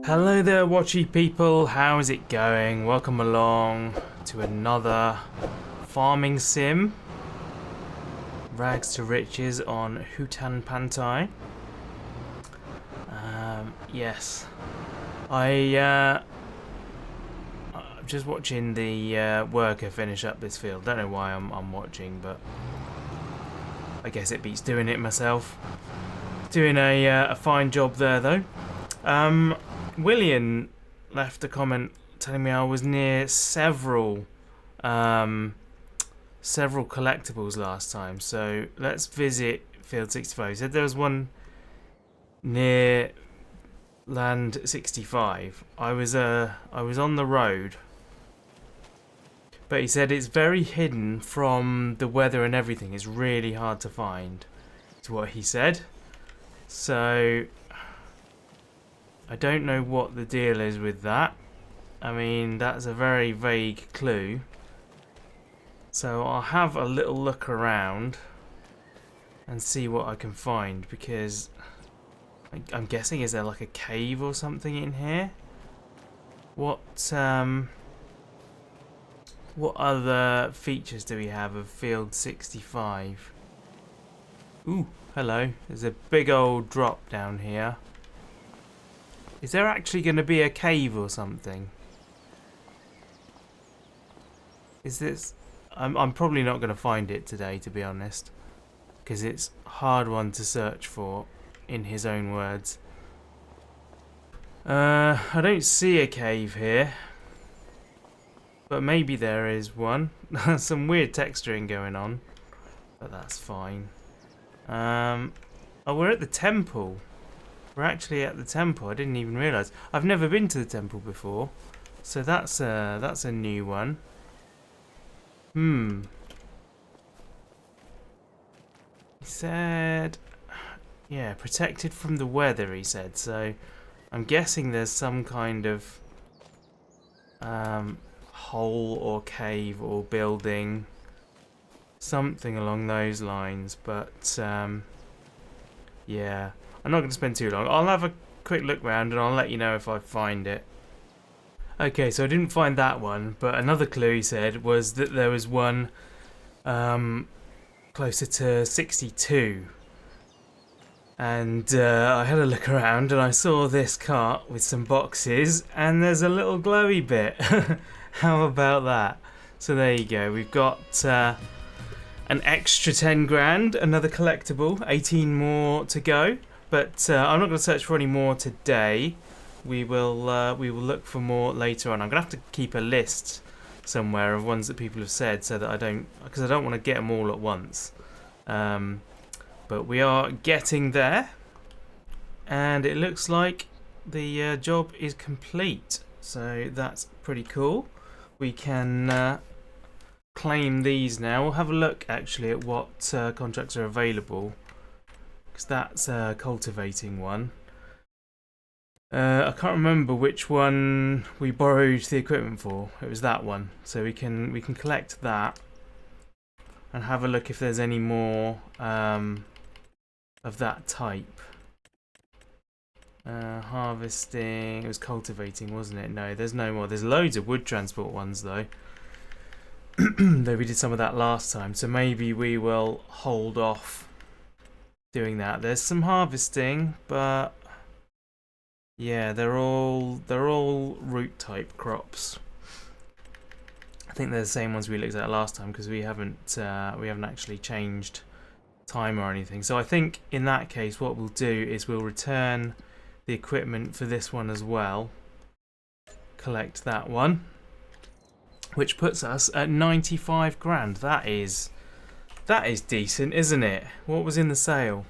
Hello there, watchy people. How is it going? Welcome along to another farming sim. Rags to riches on Hutan Pantai. Yes, I'm just watching the worker finish up this field. Don't know why I'm watching, but I guess it beats doing it myself. Doing a fine job there though. William left a comment telling me I was near several collectibles last time, so let's visit Field 65. He said there was one near Land 65. I was on the road, but he said it's very hidden from the weather and everything. It's really hard to find, is what he said. So I don't know what the deal is with that. I mean, that's a very vague clue. So I'll have a little look around and see what I can find, because I'm guessing, is there like a cave or something in here? What other features do we have of Field 65? Ooh, hello. There's a big old drop down here. Is there actually going to be a cave or something? Is this... I'm probably not going to find it today, to be honest, because it's a hard one to search for, in his own words. I don't see a cave here, but maybe there is one. Some weird texturing going on, but that's fine. Oh, we're at the temple. We're actually at the temple. I didn't even realise. I've never been to the temple before, so that's a new one. He said, yeah, protected from the weather, he said. So I'm guessing there's some kind of hole or cave or building, something along those lines. But yeah, I'm not going to spend too long. I'll have a quick look round and I'll let you know if I find it. Okay, so I didn't find that one, but another clue he said was that there was one closer to 62. And I had a look around and I saw this cart with some boxes and there's a little glowy bit. How about that? So there you go, we've got an extra 10 grand, another collectible, 18 more to go. But I'm not going to search for any more today. We will look for more later on. I'm going to have to keep a list somewhere of ones that people have said, so that because I don't want to get them all at once. But we are getting there, and it looks like the job is complete. So that's pretty cool. We can claim these now. We'll have a look actually at what contracts are available, because that's a cultivating one. I can't remember which one we borrowed the equipment for. It was that one, so we can collect that and have a look if there's any more of that type. Harvesting. It was cultivating, wasn't it? No, there's no more. There's loads of wood transport ones though. Though we did some of that last time, so maybe we will hold off doing that. There's some harvesting, but yeah, they're all root type crops. I think they're the same ones we looked at last time, because we haven't actually changed time or anything. So I think in that case what we'll do is we'll return the equipment for this one as well. Collect that one, which puts us at 95 grand. That is decent, isn't it? What was in the sale?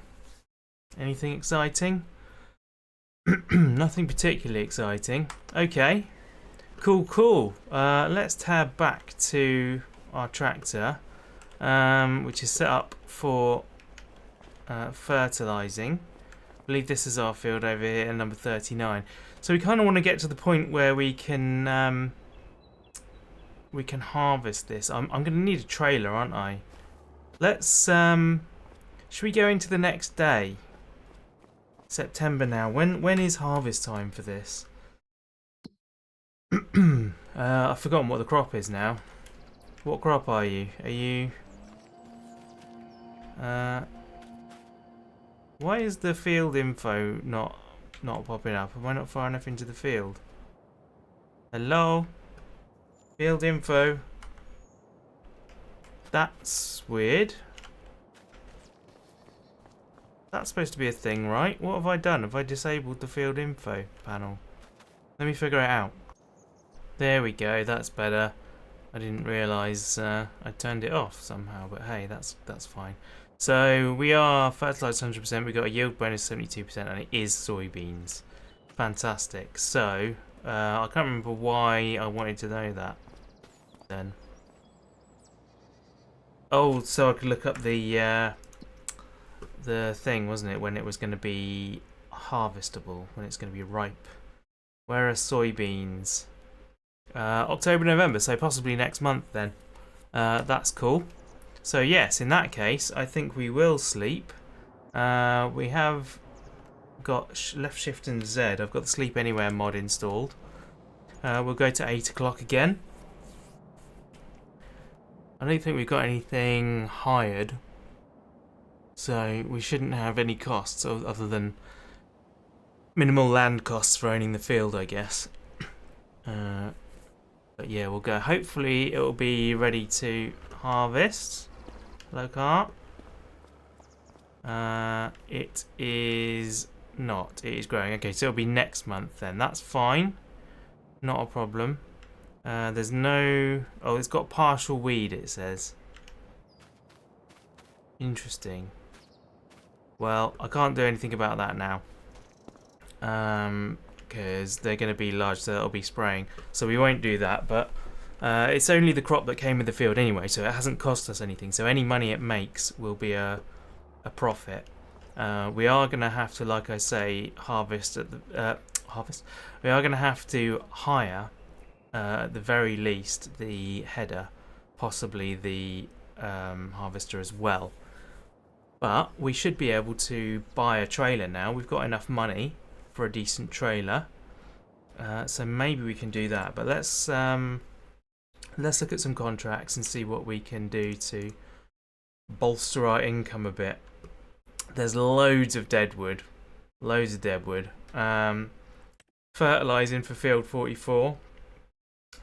Anything exciting? Nothing particularly exciting. Okay, cool. Let's tab back to our tractor, which is set up for fertilizing. I believe this is our field over here, number 39. So we kind of want to get to the point where we can harvest this. I'm going to need a trailer, aren't I? Let's should we go into the next day? September now. When is harvest time for this? I've forgotten what the crop is now. What crop are you? Are you... why is the field info not popping up? Am I not far enough into the field? Hello? Field info. That's weird. That's supposed to be a thing, right? What have I done? Have I disabled the field info panel? Let me figure it out. There we go, that's better. I didn't realise I turned it off somehow, but hey, that's fine. So we are fertilised 100%, we got a yield bonus 72%, and it is soybeans. Fantastic. So, I can't remember why I wanted to know that then. Oh, so I could look up the thing, wasn't it, when it was going to be harvestable, when it's going to be ripe. Where are soybeans? October, November, so possibly next month then. That's cool. So yes, in that case, I think we will sleep. We have got left shift and Z. I've got the sleep anywhere mod installed. We'll go to 8 o'clock again. I don't think we've got anything hired, so we shouldn't have any costs other than minimal land costs for owning the field, I guess. But yeah, we'll go. Hopefully it will be ready to harvest. Hello, cart. It is not. It is growing. Okay, so it'll be next month then. That's fine. Not a problem. There's no... Oh, it's got partial weed, it says. Interesting. Well, I can't do anything about that now. Because they're going to be large, so that'll be spraying. So we won't do that, but it's only the crop that came with the field anyway, so it hasn't cost us anything. So any money it makes will be a profit. We are going to have to, like I say, harvest at the... We are going to have to hire, at the very least, the header, possibly the harvester as well. But we should be able to buy a trailer now. We've got enough money for a decent trailer, so maybe we can do that. But let's look at some contracts and see what we can do to bolster our income a bit. There's loads of deadwood, fertilizing for field 44.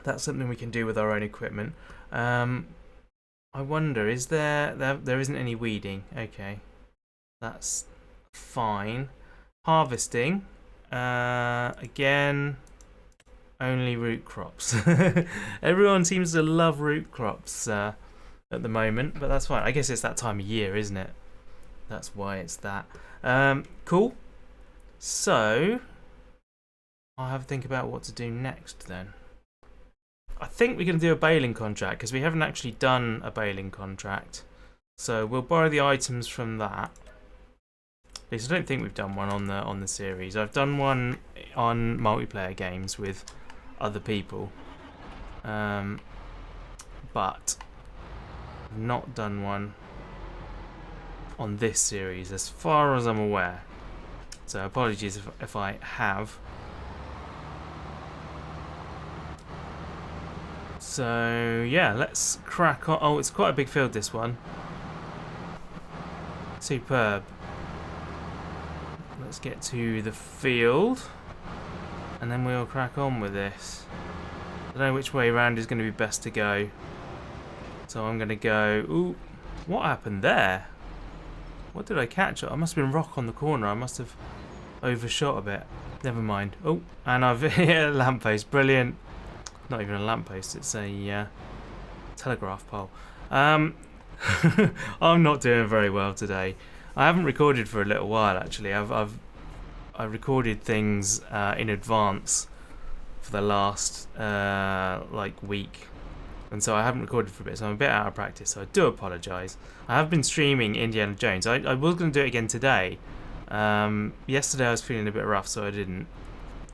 That's something we can do with our own equipment. I wonder, is there isn't any weeding? Okay, that's fine. Harvesting, again, only root crops. Everyone seems to love root crops at the moment, but that's fine. I guess it's that time of year, isn't it? That's why it's that. Cool. So I'll have to think about what to do next then. I think we're going to do a baling contract because we haven't actually done a baling contract. So we'll borrow the items from that. At least I don't think we've done one on the series. I've done one on multiplayer games with other people, but I've not done one on this series as far as I'm aware. So apologies if I have. So yeah, let's crack on. Oh, it's quite a big field, this one. Superb. Let's get to the field and then we'll crack on with this. I don't know which way around is going to be best to go, so I'm going to go... Ooh, what happened there? What did I catch? I must have been rock on the corner. I must have overshot a bit. Never mind. Oh, and I've hit a lamppost. Brilliant. Not even a lamppost, it's a telegraph pole. I'm not doing very well today. I haven't recorded for a little while actually. I recorded things in advance for the last like week, and so I haven't recorded for a bit, so I'm a bit out of practice, so I do apologise. I have been streaming Indiana Jones. I was going to do it again today. Yesterday I was feeling a bit rough, so I didn't.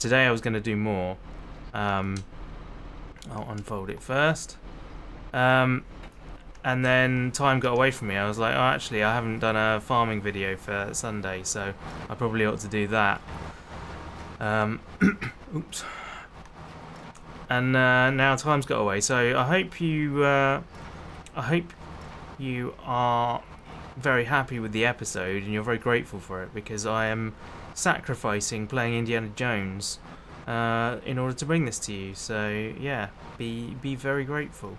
Today I was going to do more. I'll unfold it first. And then time got away from me. I was like, oh, actually, I haven't done a farming video for Sunday, so I probably ought to do that. Oops. and now time's got away. So I hope you are very happy with the episode and you're very grateful for it, because I am sacrificing playing Indiana Jones in order to bring this to you. So yeah, be very grateful.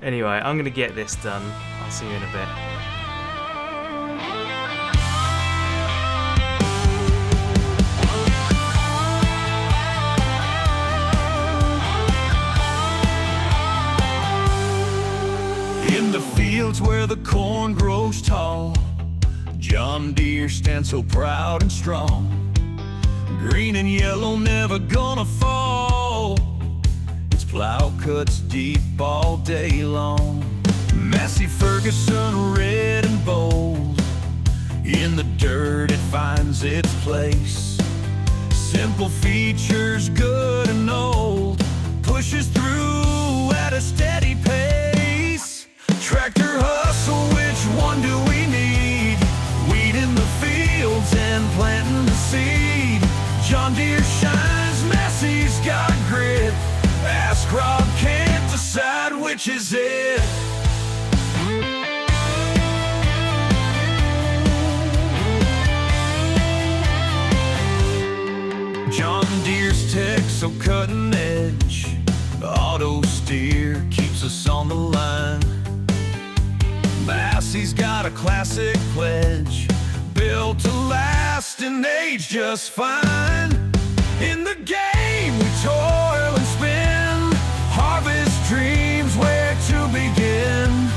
Anyway, I'm gonna get this done. I'll see you in a bit. In the fields where the corn grows tall, John Deere stands so proud and strong. Green and yellow, never gonna fall. Its plow cuts deep all day long. Massey Ferguson, red and bold. In the dirt it finds its place. Simple features, good and old. Pushes through at a steady pace. Tractor hustle, which one do we need? Weeding the fields and planting the seed. John Deere shines, Massey's got grit. AsqRob can't decide which is it. John Deere's tech so cutting edge. Auto steer keeps us on the line. Massey's got a classic pledge, built to last and age just fine. In the game we toil and spin, harvest dreams where to begin.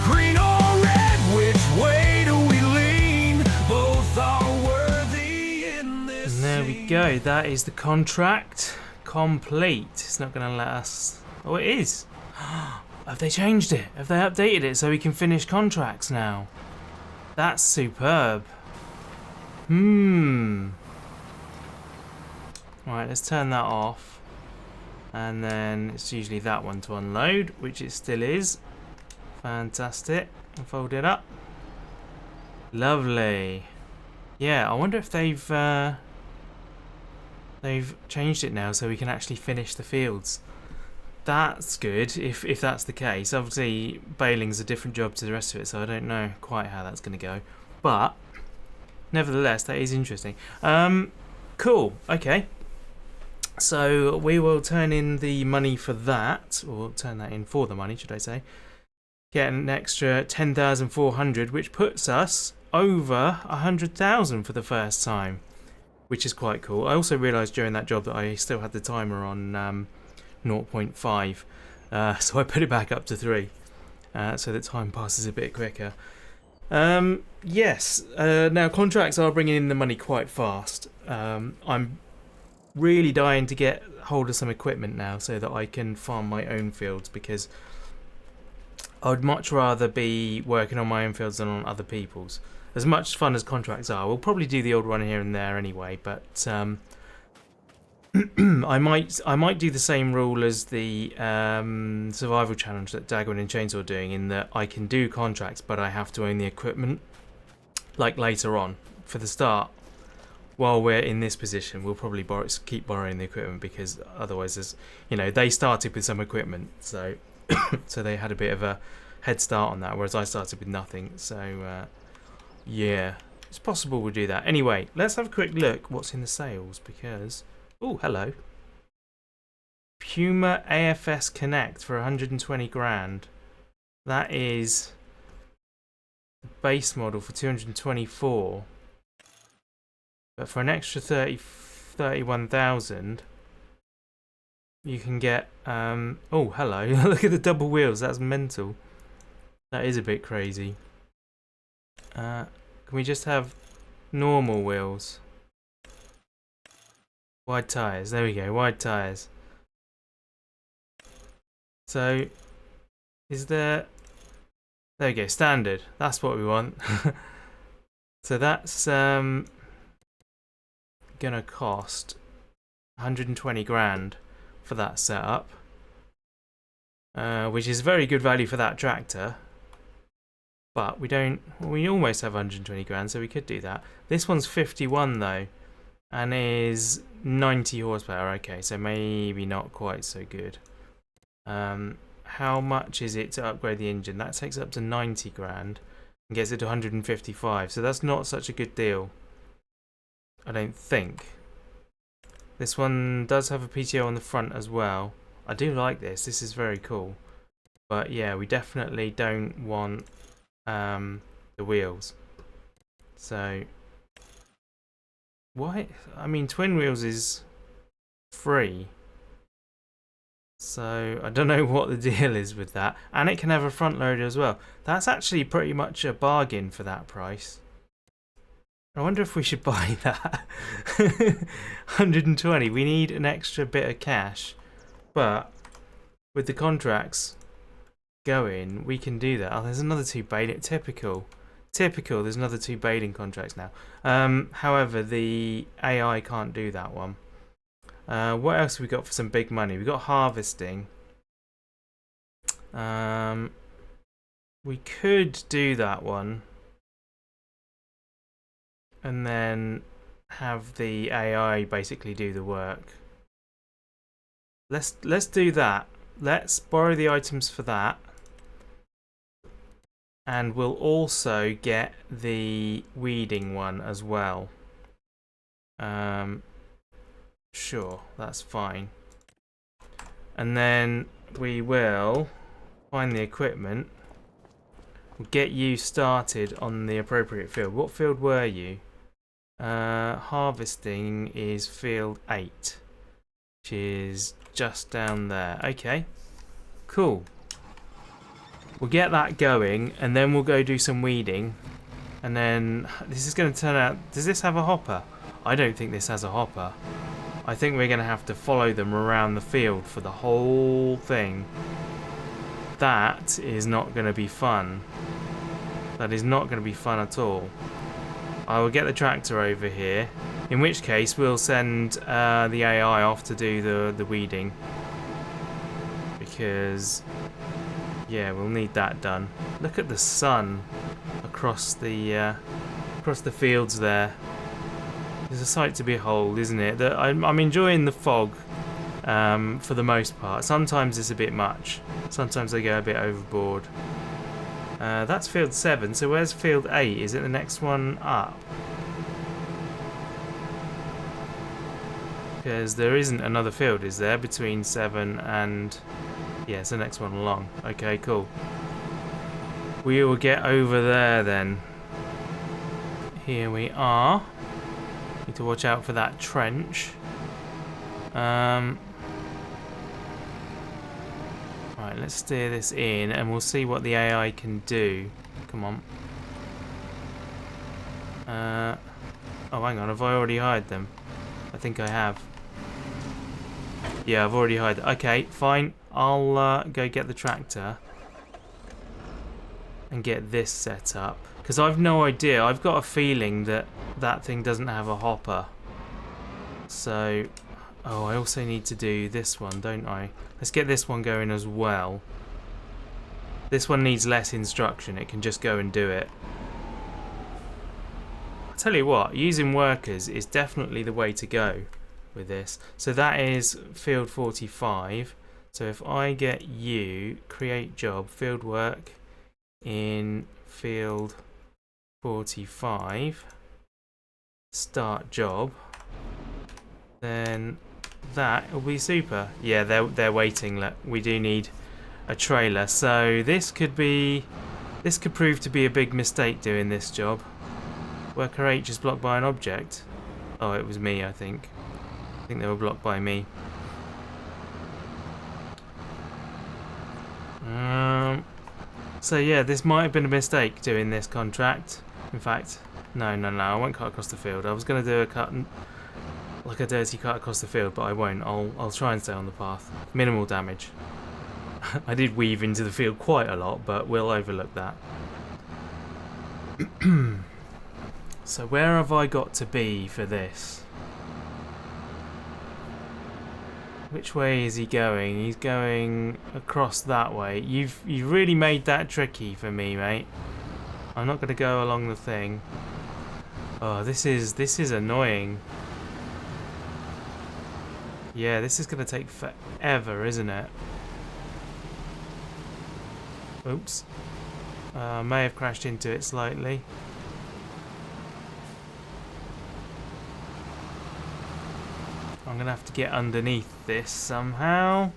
Green or red, which way do we lean? Both are worthy in this And there we go, that is the contract complete. It's not going to let us... Oh, it is! Have they changed it? Have they updated it so we can finish contracts now? That's superb. Right, let's turn that off. And then it's usually that one to unload, which it still is. Fantastic. And fold it up. Lovely. Yeah, I wonder if they've changed it now so we can actually finish the fields. That's good if that's the case. Obviously baling's a different job to the rest of it, so I don't know quite how that's going to go, but nevertheless that is interesting. Cool. Okay, so we will turn in the money for that, or turn that in for the money, should I say. Get an extra 10,400, which puts us over 100,000 for the first time, which is quite cool. I also realised during that job that I still had the timer on 0.5, so I put it back up to 3, so that time passes a bit quicker. Yes, now contracts are bringing in the money quite fast. I'm really dying to get hold of some equipment now so that I can farm my own fields, because I would much rather be working on my own fields than on other people's. As much fun as contracts are, we'll probably do the old one here and there anyway, but I might do the same rule as the survival challenge that Dagwood and Chainsaw are doing, in that I can do contracts but I have to own the equipment, like later on. For the start, while we're in this position, we'll probably keep borrowing the equipment, because otherwise there's, they started with some equipment, so so they had a bit of a head start on that, whereas I started with nothing. So yeah, it's possible we'll do that. Anyway, let's have a quick look what's in the sales, because... Oh, hello. Puma AFS Connect for 120 grand. That is the base model for 224. But for an extra 31,000, you can get... oh, hello. Look at the double wheels. That's mental. That is a bit crazy. Can we just have normal wheels? Wide tyres, there we go, wide tyres. So, is there... There we go, standard, that's what we want. So that's gonna cost 120 grand for that setup. Which is very good value for that tractor. But we almost have 120 grand, so we could do that. This one's 51 though. and is 90 horsepower. Okay, so maybe not quite so good. How much is it to upgrade the engine? That takes up to 90 grand and gets it to 155. So that's not such a good deal, I don't think. This one does have a PTO on the front as well. I do like this. This is very cool. But yeah, we definitely don't want the wheels. So why? I mean, twin wheels is free. So I don't know what the deal is with that. And it can have a front loader as well. That's actually pretty much a bargain for that price. I wonder if we should buy that. 120. We need an extra bit of cash. But with the contracts going, we can do that. Oh, there's another 2 baling. Typical. There's another 2 baling contracts now. However, the AI can't do that one. What else have we got for some big money? We got harvesting. We could do that one, and then have the AI basically do the work. Let's do that. Let's borrow the items for that, and we'll also get the weeding one as well. Sure, that's fine. And then we will find the equipment. We'll get you started on the appropriate field. What field were you? Harvesting is field 8, which is just down there. Okay, cool. We'll get that going, and then we'll go do some weeding. And then this is going to turn out... Does this have a hopper? I don't think this has a hopper. I think we're going to have to follow them around the field for the whole thing. That is not going to be fun. That is not going to be fun at all. I will get the tractor over here, in which case we'll send the AI off to do the weeding. Because, yeah, we'll need that done. Look at the sun across the fields there. It's a sight to behold, isn't it? I'm enjoying the fog for the most part. Sometimes it's a bit much. Sometimes I go a bit overboard. That's field 7, so where's field 8? Is it the next one up? Because there isn't another field, is there, between 7 and... Yeah, it's the next one along. Okay, cool. We will get over there then. Here we are. Need to watch out for that trench. Right, let's steer this in and we'll see what the AI can do. Come on. Oh, hang on, have I already hired them? I think I have. Yeah, I've already hired them. Okay, fine. I'll go get the tractor and get this set up. Because I've no idea. I've got a feeling that that thing doesn't have a hopper. So, oh, I also need to do this one, don't I? Let's get this one going as well. This one needs less instruction. It can just go and do it. I'll tell you what, using workers is definitely the way to go with this. So that is field 45. So if I get you, create job, field work in field 45, start job, then that will be super. Yeah, they're waiting. Look, we do need a trailer, so this could prove to be a big mistake doing this job. Worker H is blocked by an object. Oh, it was me, I think. I think they were blocked by me. So yeah, this might have been a mistake doing this contract. In fact, no, I won't cut across the field. I was going to do a cut, like a dirty cut across the field, but I won't. I'll try and stay on the path. Minimal damage. I did weave into the field quite a lot, but we'll overlook that. So where have I got to be for this? Which way is he going? He's going across that way. You've really made that tricky for me, mate. I'm not going to go along the thing. Oh, this is annoying. Yeah, this is going to take forever, isn't it? Oops. May have crashed into it slightly. I'm going to have to get underneath this somehow.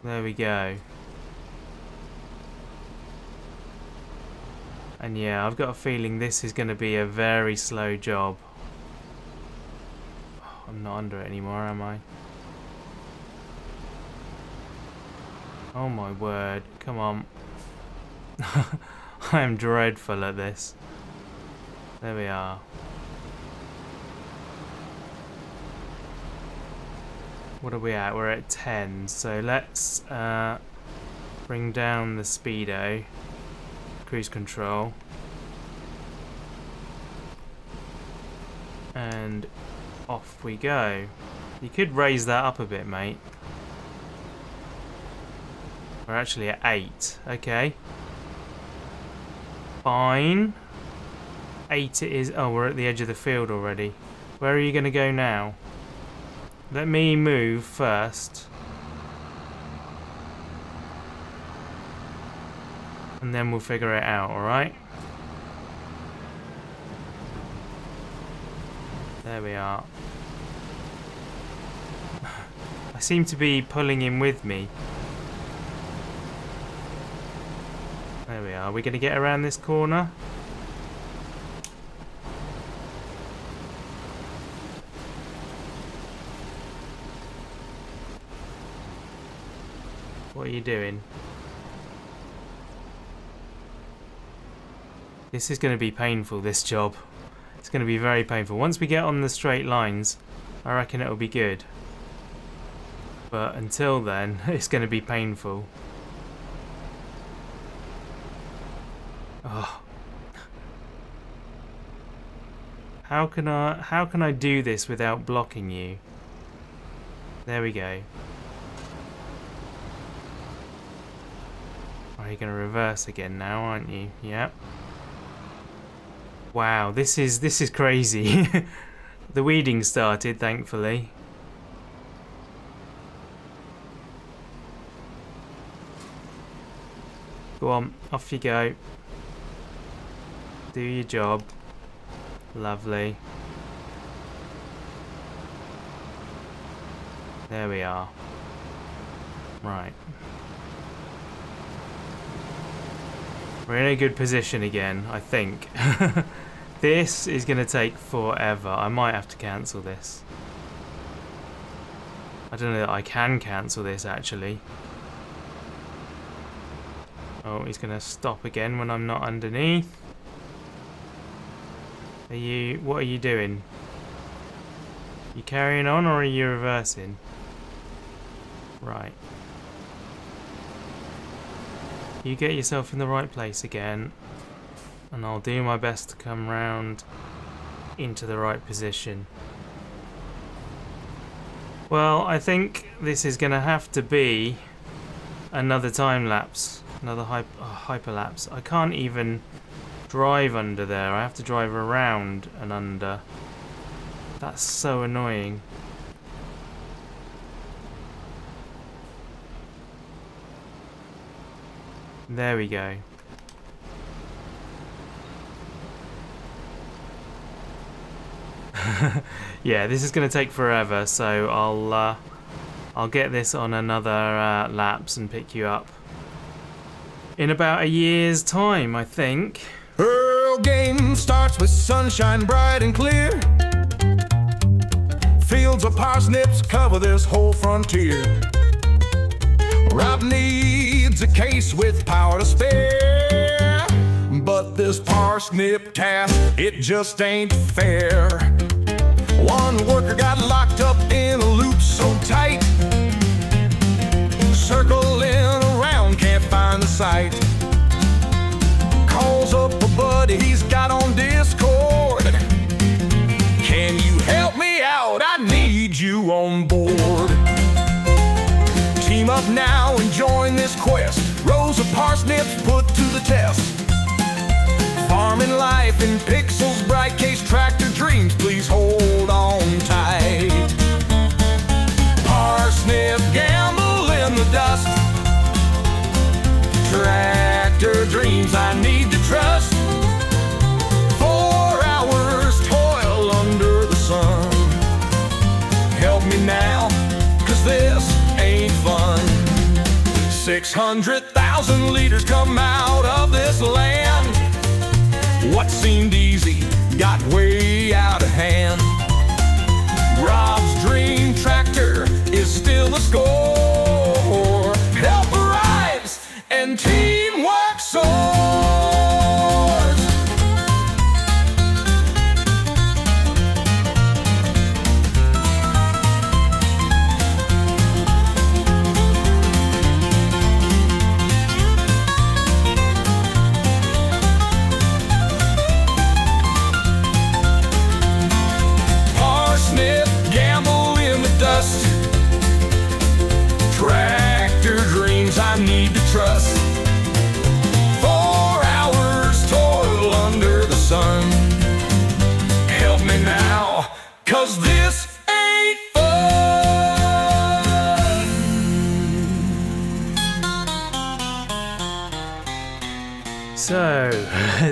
There we go. And yeah, I've got a feeling this is going to be a very slow job. Oh, I'm not under it anymore, am I? Oh my word, come on. I am dreadful at this. There we are. What are we at? We're at 10, so let's bring down the speedo. Cruise control. And off we go. You could raise that up a bit, mate. We're actually at 8. Okay. Fine. 8 it is. Oh, we're at the edge of the field already. Where are you going to go now? Let me move first. And then we'll figure it out, alright? There we are. I seem to be pulling him with me. There we are. Are we going to get around this corner? What are you doing? This is going to be painful, this job. It's going to be very painful. Once we get on the straight lines, I reckon it'll be good. But until then, it's going to be painful. Oh. How can I do this without blocking you? There we go. Are you going to reverse again now, aren't you? Yep. Wow, this is crazy. The weeding started, thankfully. Go on, off you go. Do your job. Lovely. There we are. Right. We're in a good position again, I think. This is going to take forever. I might have to cancel this. I don't know that I can cancel this, actually. Oh, he's going to stop again when I'm not underneath. What are you doing? You carrying on or are you reversing? Right. You get yourself in the right place again, and I'll do my best to come round into the right position. Well, I think this is going to have to be another time lapse, another hyperlapse. I can't even drive under there. I have to drive around and under. That's so annoying. There we go. Yeah, this is going to take forever, so I'll get this on another lapse and pick you up in about a year's time, I think. Earl game starts with sunshine bright and clear. Fields of parsnips cover this whole frontier. Rob needs a case with power to spare, but this parsnip task, it just ain't fair. One worker got locked up in a loop so tight, circling around, can't find the site. Calls up a buddy he's got on Discord. Can you help me out? I need you on board. Team up now and join this quest. Rows of parsnips put to the test. Farming life in pixels bright 600,000 liters come out of this land. What seemed easy got way out of hand. Rob's dream tractor is still the score. Help arrives and teamwork soars. Tractor dreams I need to trust. 4 hours toil under the sun. Help me now, 'cause this ain't fun. So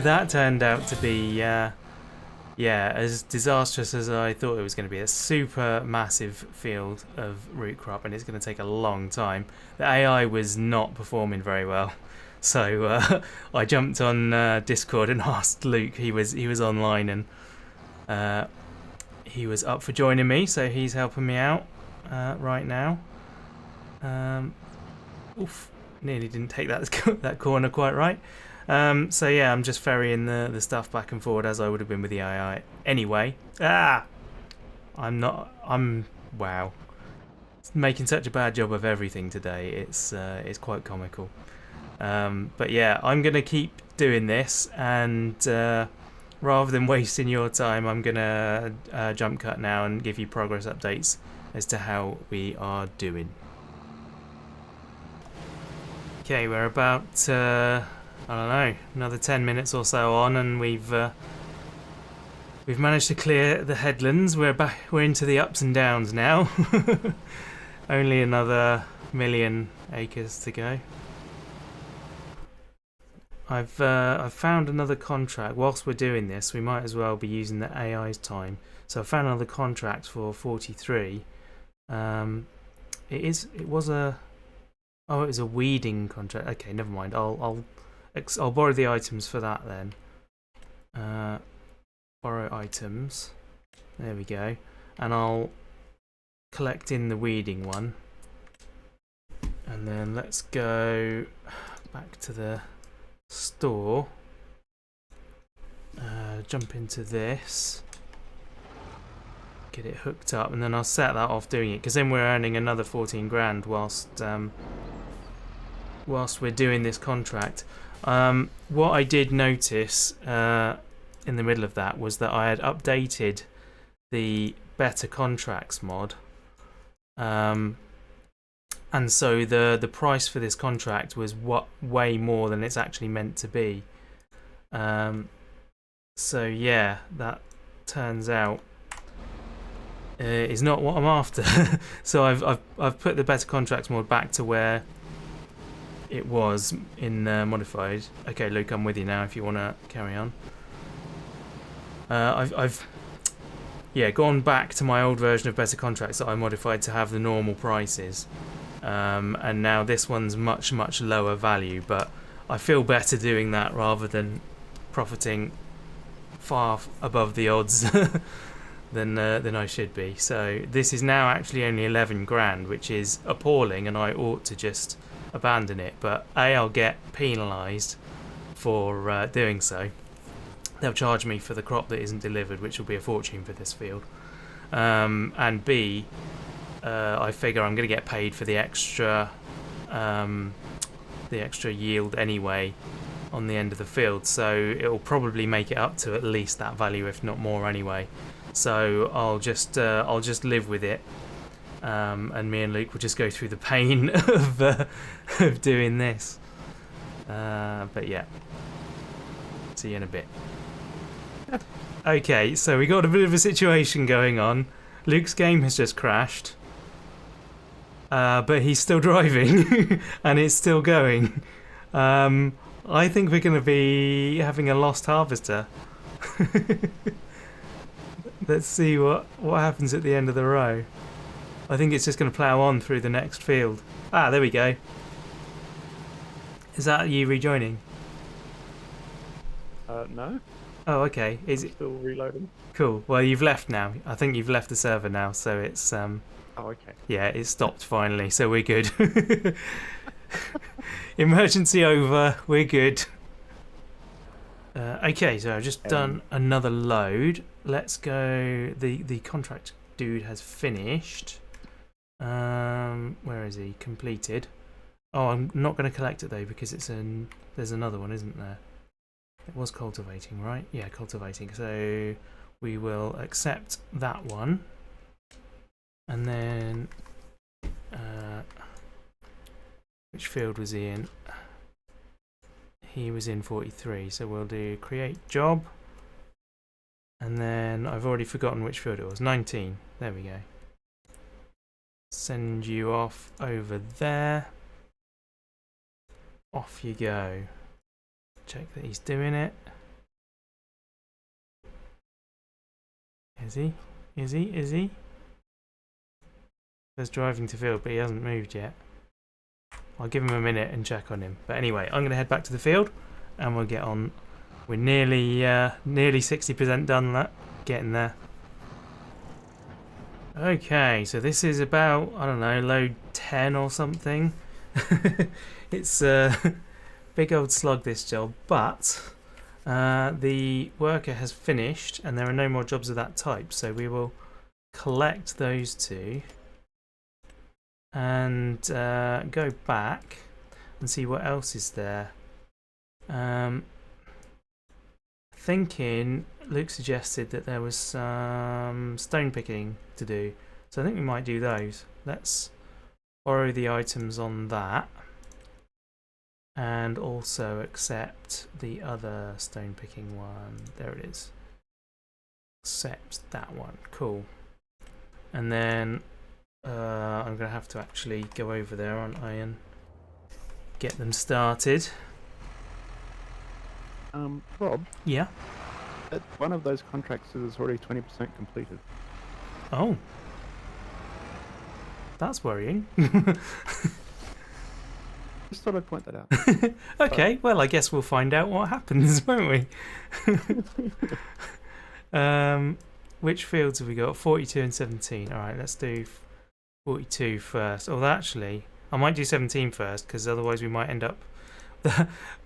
that turned out to be yeah, as disastrous as I thought it was going to be. A super massive field of root crop, and it's going to take a long time. The AI was not performing very well, so I jumped on Discord and asked Luke. He was online, and he was up for joining me, so he's helping me out right now. Oof, nearly didn't take that corner quite right. So yeah, I'm just ferrying the stuff back and forward as I would have been with the AI anyway. Wow. It's making such a bad job of everything today. It's quite comical. But yeah, I'm gonna keep doing this, and rather than wasting your time, I'm gonna jump cut now and give you progress updates as to how we are doing. Okay, we're about I don't know, another 10 minutes or so on, and we've managed to clear the headlands. We're into the ups and downs now. Only another 1,000,000 acres to go. I've found another contract. Whilst we're doing this, we might as well be using the AI's time. So I found another contract for 43. It was a weeding contract. Okay, never mind. I'll borrow the items for that then. Borrow items. There we go. And I'll collect in the weeding one. And then let's go back to the store. Jump into this. Get it hooked up, and then I'll set that off doing it, because then we're earning another 14 grand whilst we're doing this contract. What I did notice in the middle of that was that I had updated the better contracts mod, and so the price for this contract was way more than it's actually meant to be. So yeah, that turns out is not what I'm after. So I've put the better contracts mod back to where it was in modified. Okay, Luke, I'm with you now if you want to carry on. I've gone back to my old version of better contracts that I modified to have the normal prices, and now this one's much lower value, but I feel better doing that rather than profiting far above the odds than I should be. So this is now actually only 11 grand, which is appalling, and I ought to just abandon it, but I'll get penalised for doing so. They'll charge me for the crop that isn't delivered, which will be a fortune for this field, and B, I figure I'm going to get paid for the extra yield anyway on the end of the field, so it'll probably make it up to at least that value, if not more anyway. So I'll just live with it. And me and Luke will just go through the pain of doing this. But yeah, see you in a bit. Okay, so we got a bit of a situation going on. Luke's game has just crashed, but he's still driving and it's still going. I think we're going to be having a lost harvester. Let's see what happens at the end of the row. I think it's just going to plough on through the next field. Ah, there we go. Is that you rejoining? No. Oh, okay. Is it Still reloading? cool? Well, you've left now. I think you've left the server now, so it's Oh, okay. yeah, it stopped finally, so we're good. Emergency over. We're good. Okay, so I've just done another load. Let's go. The contract dude has finished. Where is he? Completed. Oh, I'm not going to collect it though because there's another one, isn't there? It was cultivating, right? Yeah, cultivating. So we will accept that one, and then which field was he in? He was in 43. So we'll do create job, and then I've already forgotten which field it was. 19. There we go. Send you off over there. Off you go. Check that he's doing it. Is he? Is he? Is he? There's driving to field, but he hasn't moved yet. I'll give him a minute and check on him. But anyway, I'm going to head back to the field, and we'll get on. We're nearly 60% done. Getting there. Okay, so this is about, I don't know, load 10 or something. It's a big old slug, this job, but the worker has finished and there are no more jobs of that type, so we will collect those two and go back and see what else is there. Thinking Luke suggested that there was some stone picking to do, so I think we might do those. Let's borrow the items on that and also accept the other stone picking one. There it is. Accept that one. Cool. And then I'm gonna have to actually go over there, aren't I, and get them started. Rob, Yeah. one of those contracts is already 20% completed. Oh, that's worrying. Just thought I'd point that out. Okay, well, I guess we'll find out what happens, won't we? Which fields have we got? 42 and 17. All right, let's do 42 first. Oh, actually, I might do 17 first because otherwise we might end up.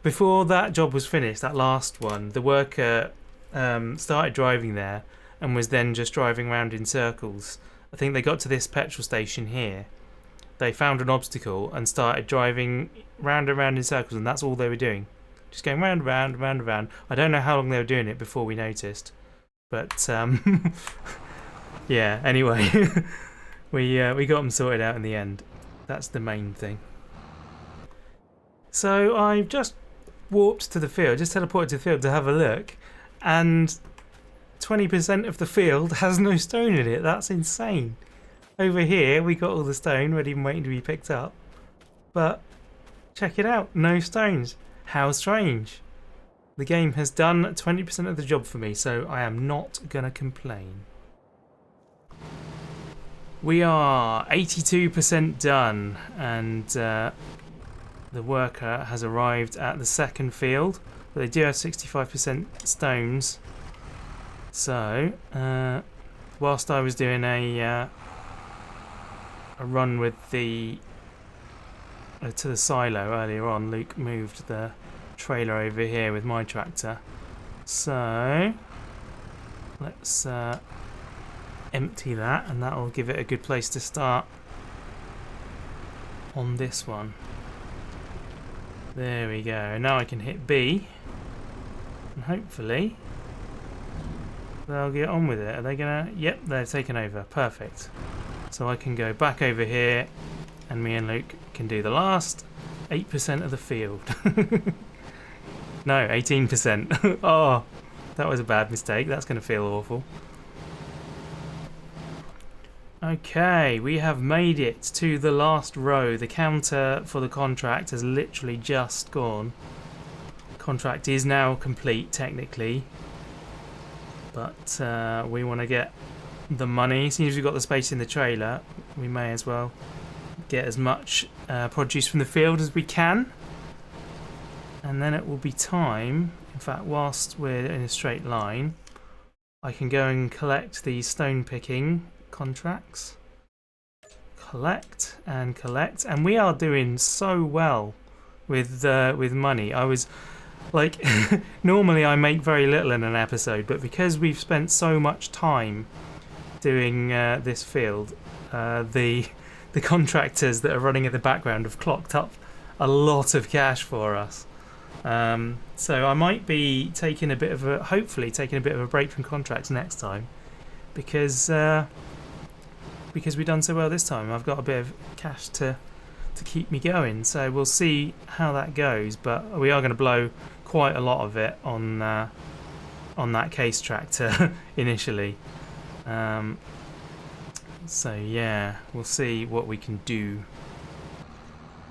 Before that job was finished, that last one, the worker started driving there and was then just driving around in circles. I think they got to this petrol station here. They found an obstacle and started driving round and round in circles, and that's all they were doing. Just going round, round, round, round. I don't know how long they were doing it before we noticed. But, yeah, anyway. we got them sorted out in the end. That's the main thing. So I've just warped to the field, just teleported to the field to have a look, and 20% of the field has no stone in it. That's insane. Over here, we got all the stone ready and waiting to be picked up. But check it out, no stones. How strange. The game has done 20% of the job for me, so I am not going to complain. We are 82% done, and the worker has arrived at the second field, but they do have 65% stones. So, whilst I was doing a run with the to the silo earlier on, Luke moved the trailer over here with my tractor. So let's empty that, and that will give it a good place to start on this one. There we go. Now I can hit B, and hopefully they'll get on with it. Are they gonna? Yep, they're taking over. Perfect. So I can go back over here, and me and Luke can do the last 8% of the field. No, 18%. Oh, that was a bad mistake. That's going to feel awful. Okay, we have made it to the last row. The counter for the contract has literally just gone. Contract is now complete, technically. But we want to get the money. As soon as we've got the space in the trailer, we may as well get as much produce from the field as we can. and then it will be time. In fact, whilst we're in a straight line, I can go and collect the stone picking contracts. Collect and collect, and we are doing so well with money. I was like, normally I make very little in an episode, but because we've spent so much time doing this field, the contractors that are running in the background have clocked up a lot of cash for us. So I might be taking hopefully taking a bit of a break from contracts next time, because we've done so well this time. I've got a bit of cash to keep me going, so we'll see how that goes. But we are going to blow quite a lot of it on that case tractor initially. So yeah, we'll see what we can do.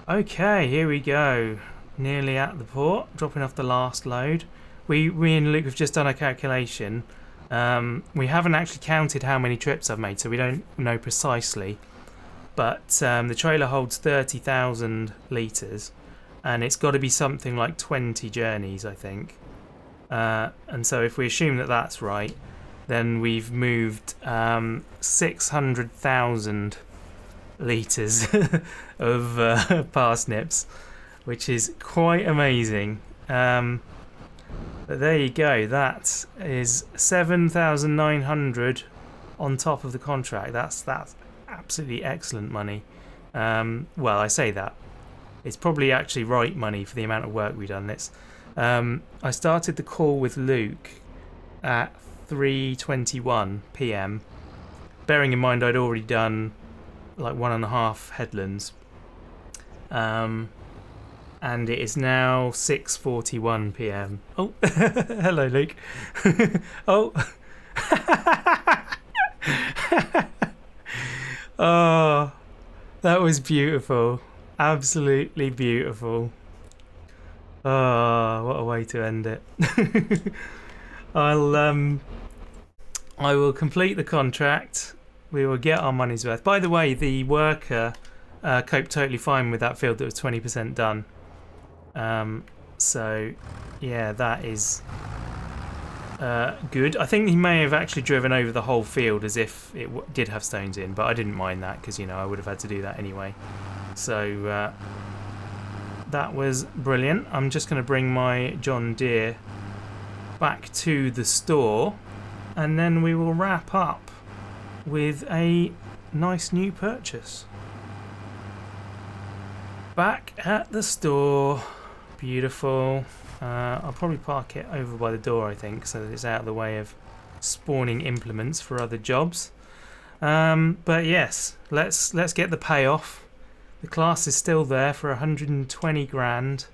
Okay, here we go. Nearly at the port, dropping off the last load. We and Luke have just done a calculation. We haven't actually counted how many trips I've made, so we don't know precisely. But the trailer holds 30,000 litres, and it's got to be something like 20 journeys, I think. And so if we assume that that's right, then we've moved 600,000 litres of parsnips, which is quite amazing. But there you go, that is 7,900 on top of the contract. That's absolutely excellent money. Well, I say that. It's probably actually right money for the amount of work we've done. I started the call with Luke at 3:21 PM, bearing in mind I'd already done like 1.5 headlands. And it is now 6:41 PM. Oh, hello, Luke. Oh. Oh, that was beautiful. Absolutely beautiful. Oh, what a way to end it. I will complete the contract. We will get our money's worth. By the way, the worker coped totally fine with that field that was 20% done. So yeah, that is good. I think he may have actually driven over the whole field as if it did have stones in, but I didn't mind that because, you know, I would have had to do that anyway. So that was brilliant. I'm just going to bring my John Deere back to the store, and then we will wrap up with a nice new purchase. Back at the store. Beautiful. I'll probably park it over by the door, I think, so that it's out of the way of spawning implements for other jobs. But yes, let's get the payoff. The class is still there for 120 grand,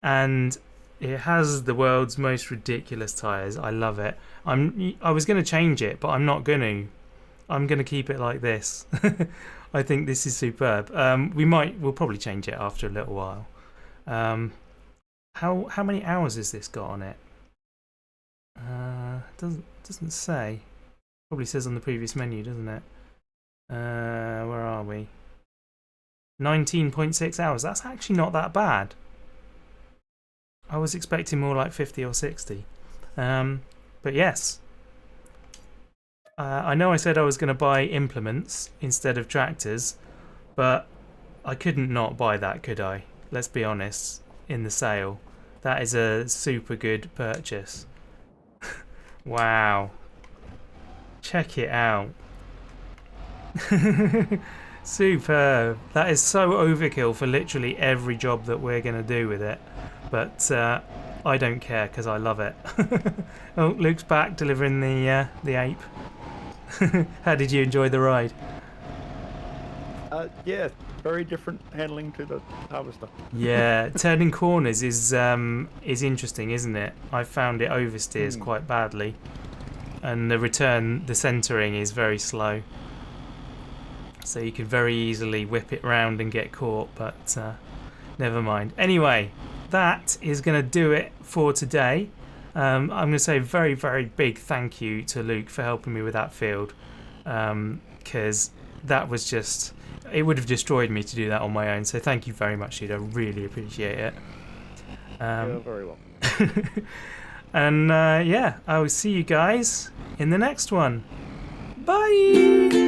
and it has the world's most ridiculous tyres. I love it. I was going to change it, but I'm not going to. I'm going to keep it like this. I think this is superb. We'll probably change it after a little while. How many hours has this got on it? Doesn't say. Probably says on the previous menu, doesn't it? Where are we? 19.6 hours. That's actually not that bad. I was expecting more like 50 or 60. But yes. I know I said I was going to buy implements instead of tractors, but I couldn't not buy that, could I? Let's be honest, in the sale. That is a super good purchase. Wow. Check it out. Superb. That is so overkill for literally every job that we're going to do with it. But I don't care because I love it. Oh, Luke's back delivering the ape. How did you enjoy the ride? Yeah, very different handling to the harvester. Yeah, turning corners is interesting, isn't it? I found it oversteers quite badly, and the centering is very slow. So you could very easily whip it round and get caught, but never mind. Anyway, that is going to do it for today. I'm going to say a very, very big thank you to Luke for helping me with that field, because that was just... It would have destroyed me to do that on my own, so thank you very much, dude. I really appreciate it. You're very welcome. And yeah, I will see you guys in the next one. Bye!